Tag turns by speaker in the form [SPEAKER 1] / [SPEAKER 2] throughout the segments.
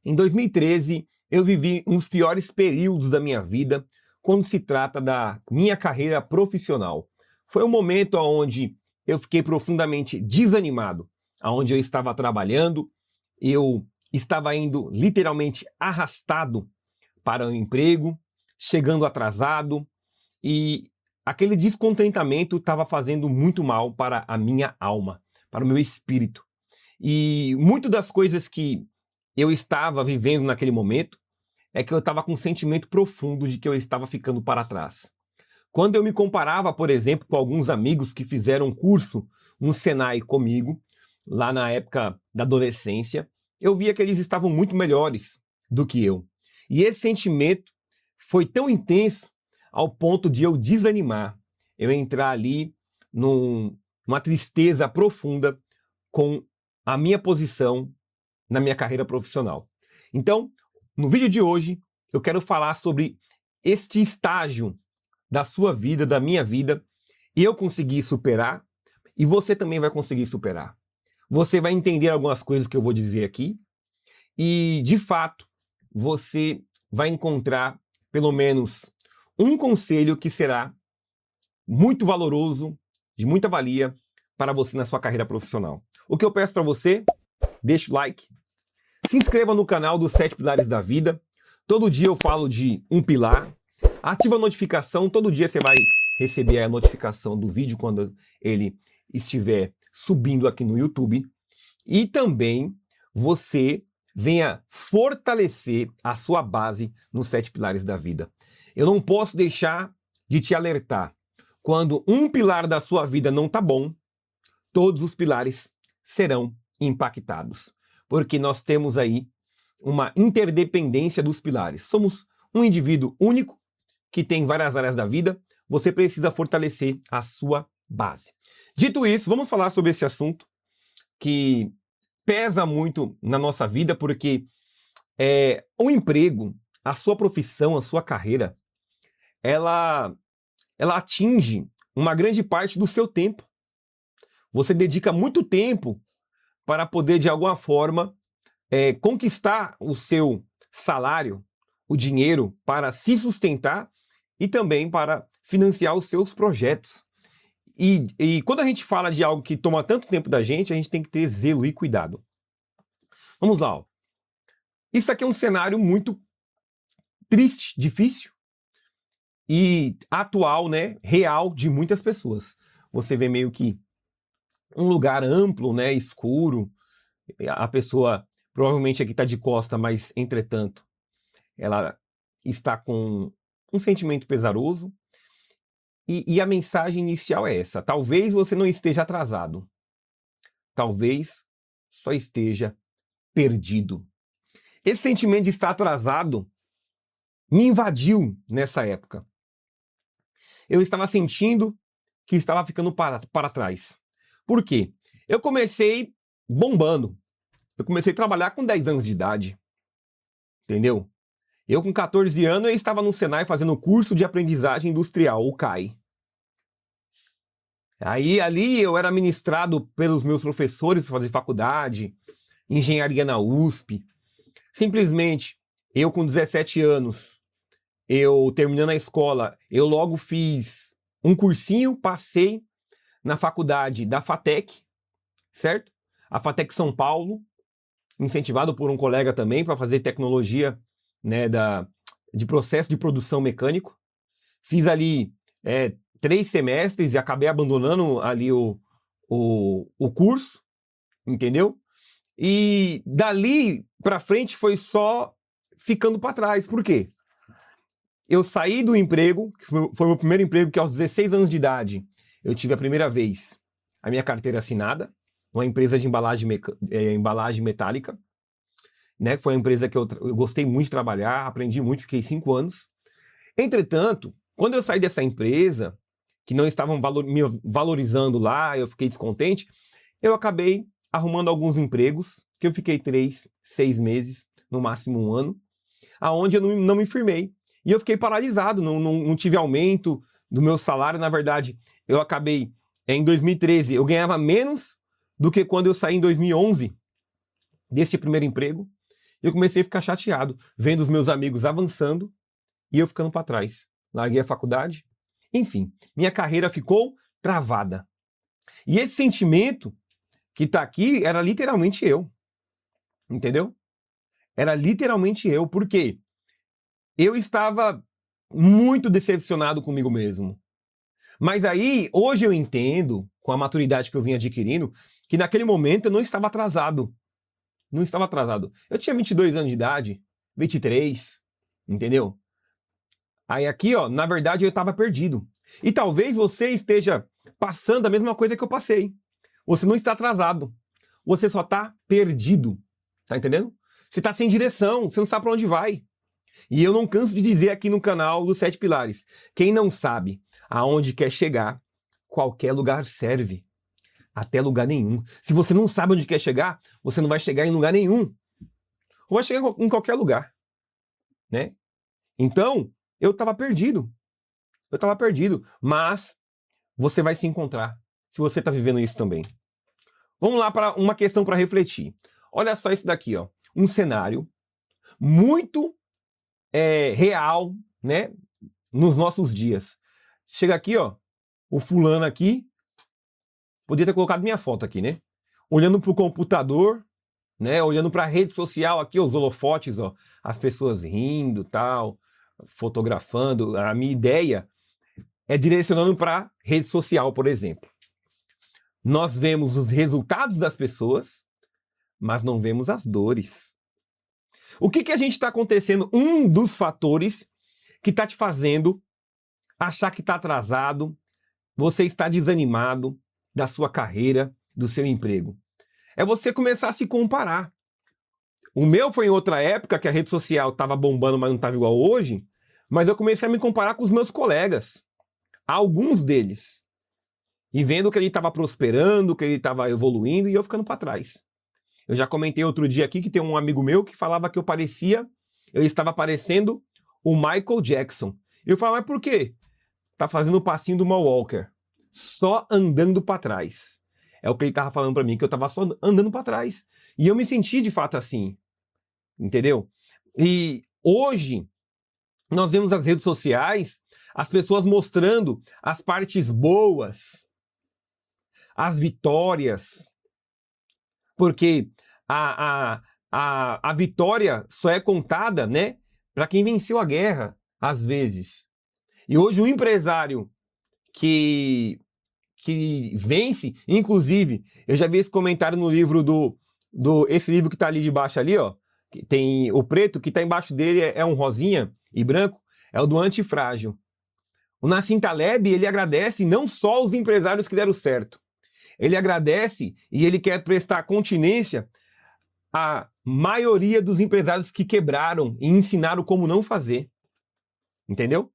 [SPEAKER 1] Em 2013, eu vivi um dos piores períodos da minha vida quando se trata da minha carreira profissional. Foi um momento onde eu fiquei profundamente desanimado, onde eu estava trabalhando, eu estava indo literalmente arrastado para o emprego, chegando atrasado, e aquele descontentamento estava fazendo muito mal para a minha alma, para o meu espírito. E muito das coisas que eu estava vivendo naquele momento é que eu estava com um sentimento profundo de que eu estava ficando para trás. Quando eu me comparava, por exemplo, com alguns amigos que fizeram um curso no Senai comigo, lá na época da adolescência, eu via que eles estavam muito melhores do que eu. E esse sentimento foi tão intenso ao ponto de eu desanimar, eu entrar ali numa tristeza profunda com a minha posição na minha carreira profissional. Então, no vídeo de hoje, eu quero falar sobre este estágio da sua vida, da minha vida, e eu consegui superar, e você também vai conseguir superar. Você vai entender algumas coisas que eu vou dizer aqui, e, de fato, você vai encontrar pelo menos um conselho que será muito valoroso, de muita valia para você na sua carreira profissional. O que eu peço para você, deixa o like, se inscreva no canal dos 7 Pilares da Vida. Todo dia eu falo de um pilar. Ativa a notificação, todo dia você vai receber a notificação do vídeo quando ele estiver subindo aqui no YouTube. E também você venha fortalecer a sua base nos 7 Pilares da Vida. Eu não posso deixar de te alertar. Quando um pilar da sua vida não está bom, todos os pilares serão impactados. Porque nós temos aí uma interdependência dos pilares. Somos um indivíduo único que tem várias áreas da vida. Você precisa fortalecer a sua base. Dito isso, vamos falar sobre esse assunto que pesa muito na nossa vida, porque o emprego, a sua profissão, a sua carreira, ela atinge uma grande parte do seu tempo. Você dedica muito tempo para poder, de alguma forma, conquistar o seu salário, o dinheiro para se sustentar e também para financiar os seus projetos. E quando a gente fala de algo que toma tanto tempo da gente, a gente tem que ter zelo e cuidado. Vamos lá. Ó. Isso aqui é um cenário muito triste, difícil e atual, né, real de muitas pessoas. Você vê meio que um lugar amplo, né, escuro, a pessoa provavelmente aqui está de costa, mas entretanto ela está com um sentimento pesaroso. E a mensagem inicial é essa: talvez você não esteja atrasado, talvez só esteja perdido. Esse sentimento de estar atrasado me invadiu nessa época. Eu estava sentindo que estava ficando para trás. Por quê? Eu comecei bombando. Eu comecei a trabalhar com 10 anos de idade. Entendeu? Eu com 14 anos eu estava no Senai fazendo o curso de aprendizagem industrial, o CAI. Aí ali eu era ministrado pelos meus professores para fazer faculdade, engenharia na USP. Simplesmente, eu com 17 anos, eu terminando a escola, eu logo fiz um cursinho, passei na faculdade da FATEC, certo? A FATEC São Paulo, incentivado por um colega também para fazer tecnologia, né, de processo de produção mecânico. Fiz ali 3 semestres e acabei abandonando ali o curso, entendeu? E dali para frente foi só ficando para trás. Por quê? Eu saí do emprego, que foi o meu primeiro emprego, que aos 16 anos de idade eu tive a primeira vez a minha carteira assinada, uma empresa de embalagem metálica, né? Foi uma empresa que eu gostei muito de trabalhar, aprendi muito, fiquei 5 anos. Entretanto, quando eu saí dessa empresa, que não estavam me valorizando lá, eu fiquei descontente, eu acabei arrumando alguns empregos, que eu fiquei 3, 6 meses, no máximo 1 ano, aonde eu não me firmei. E eu fiquei paralisado, não tive aumento do meu salário. Na verdade, eu acabei, em 2013, eu ganhava menos do que quando eu saí em 2011 deste primeiro emprego. Eu comecei a ficar chateado, vendo os meus amigos avançando e eu ficando para trás. Larguei a faculdade. Enfim, minha carreira ficou travada. E esse sentimento que tá aqui era literalmente eu. Entendeu? Era literalmente eu. Por quê? Eu estava muito decepcionado comigo mesmo. Mas aí, hoje eu entendo, com a maturidade que eu vim adquirindo, que naquele momento eu não estava atrasado. Não estava atrasado. Eu tinha 22 anos de idade, 23, entendeu? Aí aqui, ó, na verdade eu estava perdido. E talvez você esteja passando a mesma coisa que eu passei. Você não está atrasado. Você só está perdido. Tá entendendo? Você está sem direção, você não sabe para onde vai. E eu não canso de dizer aqui no canal dos 7 Pilares. Quem não sabe aonde quer chegar, qualquer lugar serve. Até lugar nenhum. Se você não sabe onde quer chegar, você não vai chegar em lugar nenhum. Ou vai chegar em qualquer lugar, né? Então, eu estava perdido. Eu estava perdido. Mas você vai se encontrar se você está vivendo isso também. Vamos lá para uma questão para refletir. Olha só isso daqui, ó. Um cenário muito real, né? Nos nossos dias. Chega aqui, ó. O fulano aqui. Podia ter colocado minha foto aqui, né? Olhando para o computador, né? Olhando para a rede social aqui, os holofotes, ó. As pessoas rindo, tal, fotografando. A minha ideia é direcionando para rede social, por exemplo. Nós vemos os resultados das pessoas, mas não vemos as dores. O que a gente está acontecendo? Um dos fatores que está te fazendo achar que está atrasado, você está desanimado da sua carreira, do seu emprego. É você começar a se comparar. O meu foi em outra época que a rede social estava bombando, mas não estava igual hoje, mas eu comecei a me comparar com os meus colegas, alguns deles, e vendo que ele estava prosperando, que ele estava evoluindo e eu ficando para trás. Eu já comentei outro dia aqui que tem um amigo meu que falava que eu estava parecendo o Michael Jackson. Eu falava, mas por quê? Tá fazendo o passinho do Walker, só andando para trás. É o que ele tava falando para mim, que eu tava só andando para trás. E eu me senti de fato assim, entendeu? E hoje nós vemos nas redes sociais as pessoas mostrando as partes boas, as vitórias, porque a vitória só é contada, né, para quem venceu a guerra, às vezes. E hoje o empresário que vence, inclusive, eu já vi esse comentário no livro esse livro que tá ali de baixo ali, ó, que tem o preto, que tá embaixo dele é um rosinha e branco, é o do Antifrágil. O Nassim Taleb, ele agradece não só os empresários que deram certo, ele agradece e ele quer prestar continência à maioria dos empresários que quebraram e ensinaram como não fazer. Entendeu?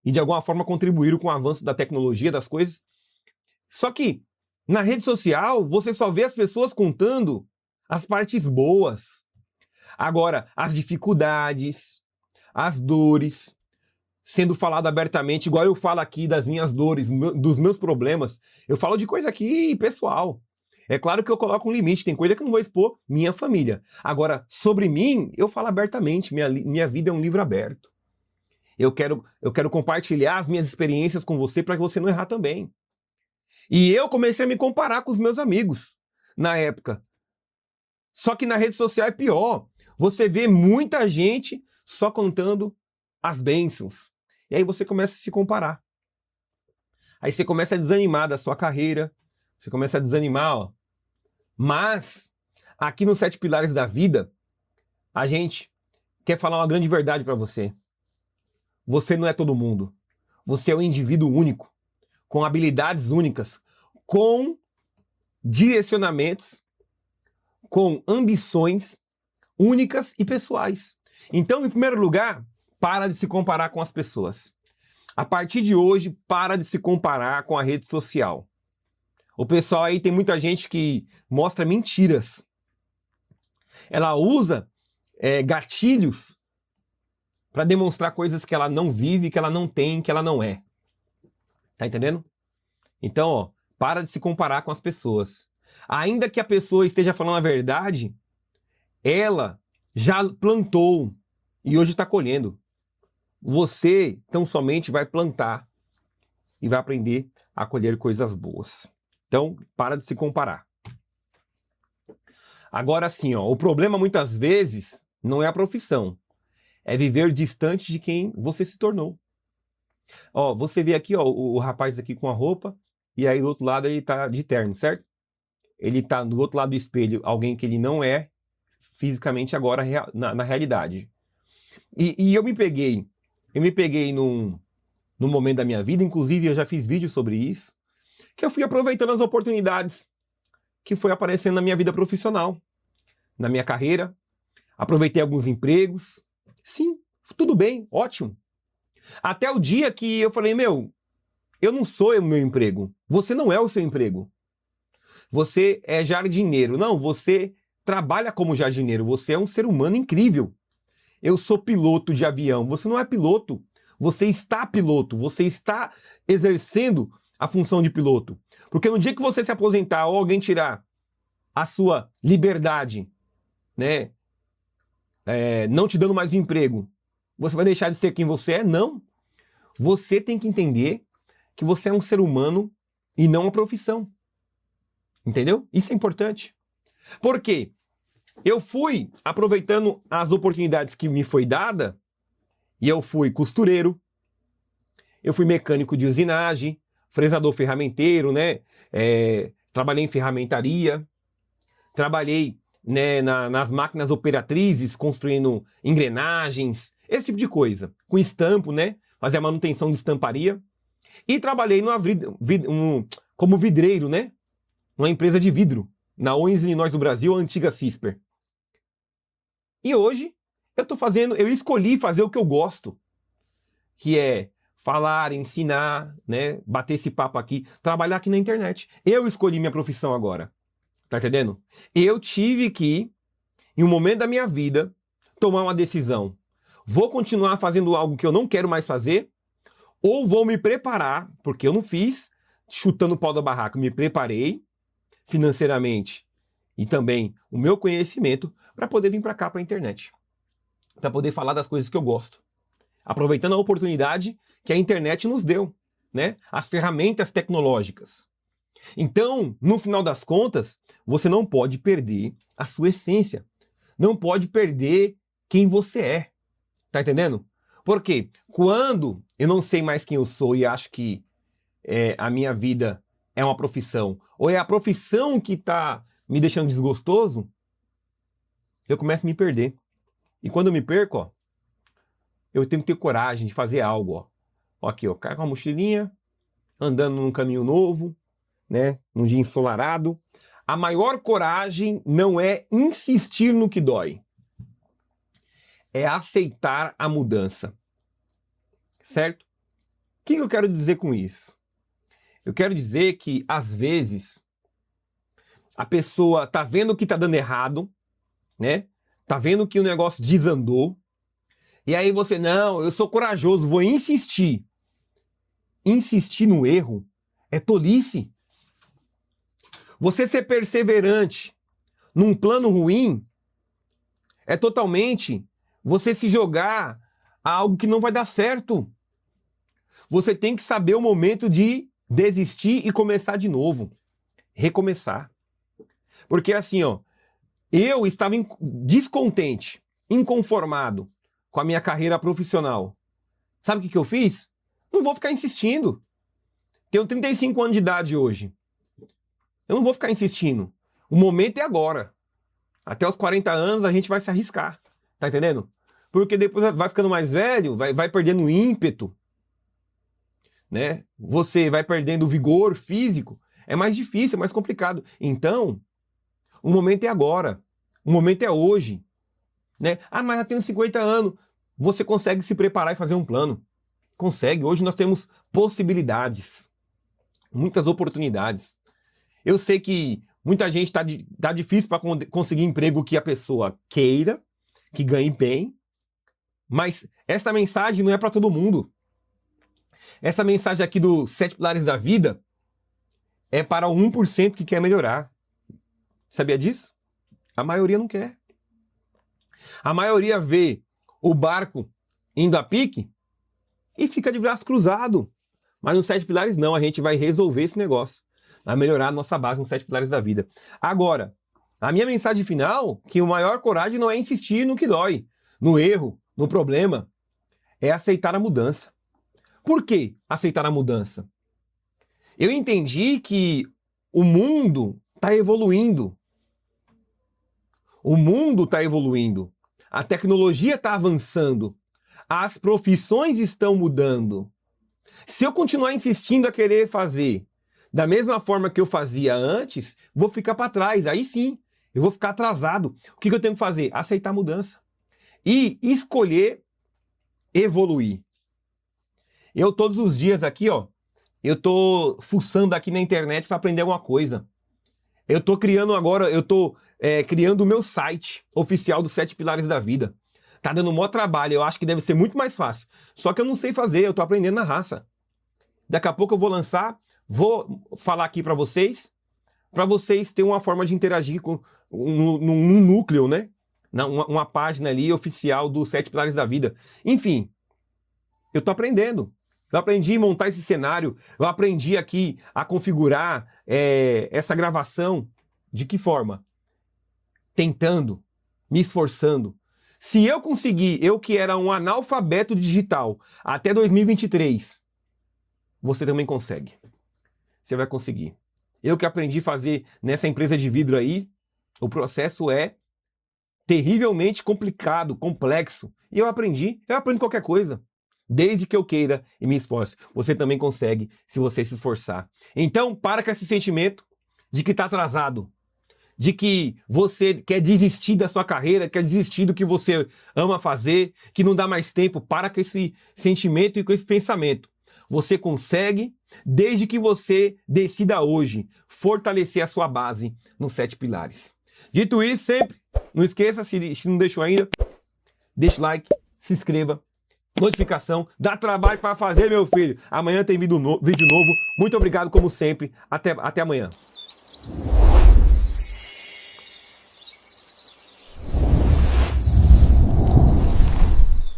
[SPEAKER 1] E de alguma forma contribuíram com o avanço da tecnologia, das coisas. Só que na rede social você só vê as pessoas contando as partes boas. Agora, as dificuldades, as dores, sendo falado abertamente, igual eu falo aqui das minhas dores, dos meus problemas, eu falo de coisa aqui pessoal. É claro que eu coloco um limite, tem coisa que eu não vou expor minha família. Agora, sobre mim, eu falo abertamente, minha vida é um livro aberto. Eu quero compartilhar as minhas experiências com você para que você não errar também. E eu comecei a me comparar com os meus amigos na época. Só que na rede social é pior. Você vê muita gente só contando as bênçãos. E aí você começa a se comparar. Aí você começa a desanimar da sua carreira. Você começa a desanimar, ó. Mas, aqui nos 7 Pilares da Vida, a gente quer falar uma grande verdade para você. Você não é todo mundo. Você é um indivíduo único, com habilidades únicas, com direcionamentos, com ambições únicas e pessoais. Então, em primeiro lugar, para de se comparar com as pessoas. A partir de hoje, para de se comparar com a rede social. O pessoal aí tem muita gente que mostra mentiras. Ela usa gatilhos para demonstrar coisas que ela não vive, que ela não tem, que ela não é. Tá entendendo? Então, ó, para de se comparar com as pessoas. Ainda que a pessoa esteja falando a verdade, ela já plantou e hoje está colhendo. Você tão somente vai plantar e vai aprender a colher coisas boas. Então, para de se comparar. Agora sim, ó, o problema muitas vezes não é a profissão, é viver distante de quem você se tornou. Ó, você vê aqui, ó, o rapaz aqui com a roupa, e aí do outro lado ele tá de terno, certo? Ele tá do outro lado do espelho, alguém que ele não é fisicamente agora na realidade. E eu me peguei num momento da minha vida, inclusive eu já fiz vídeo sobre isso, que eu fui aproveitando as oportunidades que foi aparecendo na minha vida profissional, na minha carreira, aproveitei alguns empregos, sim, tudo bem, ótimo. Até o dia que eu falei, eu não sou o meu emprego, você não é o seu emprego. Você é jardineiro, não, você trabalha como jardineiro, você é um ser humano incrível. Eu sou piloto de avião, você não é piloto, você está piloto, você está exercendo a função de piloto. Porque no dia que você se aposentar ou alguém tirar a sua liberdade, né, não te dando mais emprego, você vai deixar de ser quem você é? Não. Você tem que entender que você é um ser humano e não uma profissão. Entendeu? Isso é importante. Por quê? Eu fui aproveitando as oportunidades que me foi dada, e eu fui costureiro, eu fui mecânico de usinagem, fresador ferramenteiro, né? Trabalhei em ferramentaria, trabalhei, né, nas máquinas operatrizes, construindo engrenagens, esse tipo de coisa. Com estampo, né? Fazer a manutenção de estamparia. E trabalhei como vidreiro, né? Numa empresa de vidro, na Owens Illinois do Brasil, a antiga Cisper. E hoje eu escolhi fazer o que eu gosto, que é falar, ensinar, né, bater esse papo aqui, trabalhar aqui na internet. Eu escolhi minha profissão agora. Tá entendendo? Eu tive que, em um momento da minha vida, tomar uma decisão. Vou continuar fazendo algo que eu não quero mais fazer, ou vou me preparar, porque eu não fiz chutando o pau da barraca, me preparei financeiramente e também o meu conhecimento para poder vir para cá, para a internet, para poder falar das coisas que eu gosto, aproveitando a oportunidade que a internet nos deu, né? As ferramentas tecnológicas. Então, no final das contas, você não pode perder a sua essência, não pode perder quem você é, tá entendendo? Porque quando eu não sei mais quem eu sou e acho que a minha vida é uma profissão, ou é a profissão que tá me deixando desgostoso, eu começo a me perder. E quando eu me perco, ó, eu tenho que ter coragem de fazer algo, ó. Aqui, ó, cai com a mochilinha, andando num caminho novo, né, num dia ensolarado. A maior coragem não é insistir no que dói, é aceitar a mudança. Certo? O que eu quero dizer com isso? Eu quero dizer que, às vezes, a pessoa tá vendo que tá dando errado, né? Tá vendo que o negócio desandou, e aí você, não, eu sou corajoso, vou insistir. Insistir no erro é tolice. Você ser perseverante num plano ruim é totalmente você se jogar a algo que não vai dar certo. Você tem que saber o momento de desistir e começar de novo. Recomeçar. Porque assim, ó, eu estava descontente, inconformado com a minha carreira profissional. Sabe o que eu fiz? Não vou ficar insistindo. Tenho 35 anos de idade hoje. Eu não vou ficar insistindo. O momento é agora. Até os 40 anos a gente vai se arriscar. Tá entendendo? Porque depois vai ficando mais velho, vai perdendo ímpeto, né? Você vai perdendo o vigor físico. É mais difícil, é mais complicado. Então, o momento é agora. O momento é hoje, né? Ah, mas eu tenho 50 anos. Você consegue se preparar e fazer um plano. Consegue. Hoje nós temos possibilidades. Muitas oportunidades. Eu sei que muita gente tá difícil para conseguir emprego que a pessoa queira, que ganhe bem, mas essa mensagem não é para todo mundo. Essa mensagem aqui dos 7 pilares da vida é para o 1% que quer melhorar. Sabia disso? A maioria não quer. A maioria vê o barco indo a pique e fica de braço cruzado. Mas nos 7 pilares não, a gente vai resolver esse negócio. Vai melhorar a nossa base nos 7 pilares da vida. Agora, a minha mensagem final, que o maior coragem não é insistir no que dói, no erro, no problema, é aceitar a mudança. Por que aceitar a mudança? Eu entendi que o mundo está evoluindo. O mundo está evoluindo. A tecnologia está avançando. As profissões estão mudando. Se eu continuar insistindo a querer fazer da mesma forma que eu fazia antes, vou ficar para trás. Aí sim, eu vou ficar atrasado. O que eu tenho que fazer? Aceitar a mudança. E escolher evoluir. Eu todos os dias aqui, ó, eu tô fuçando aqui na internet para aprender alguma coisa. Eu tô criando agora, criando o meu site oficial dos 7 pilares da vida. Tá dando um maior trabalho, eu acho que deve ser muito mais fácil. Só que eu não sei fazer, eu tô aprendendo na raça. Daqui a pouco eu vou lançar, vou falar aqui para vocês terem uma forma de interagir com num núcleo, né? Uma página ali oficial dos 7 pilares da vida. Enfim, eu tô aprendendo. Eu aprendi a montar esse cenário, eu aprendi aqui a configurar essa gravação. De que forma? Tentando, me esforçando. Se eu conseguir, eu que era um analfabeto digital, até 2023, você também consegue. Você vai conseguir. Eu que aprendi a fazer nessa empresa de vidro aí, o processo é terrivelmente complicado, complexo. E eu aprendo qualquer coisa. Desde que eu queira e me esforce. Você também consegue se você se esforçar. Então, para com esse sentimento de que está atrasado. De que você quer desistir da sua carreira, quer desistir do que você ama fazer, que não dá mais tempo. Para com esse sentimento e com esse pensamento. Você consegue, desde que você decida hoje fortalecer a sua base nos 7 pilares. Dito isso, sempre, não esqueça, se não deixou ainda, deixa o like, se inscreva. Notificação, dá trabalho para fazer, meu filho. Amanhã tem vídeo novo. Muito obrigado, como sempre. Até amanhã.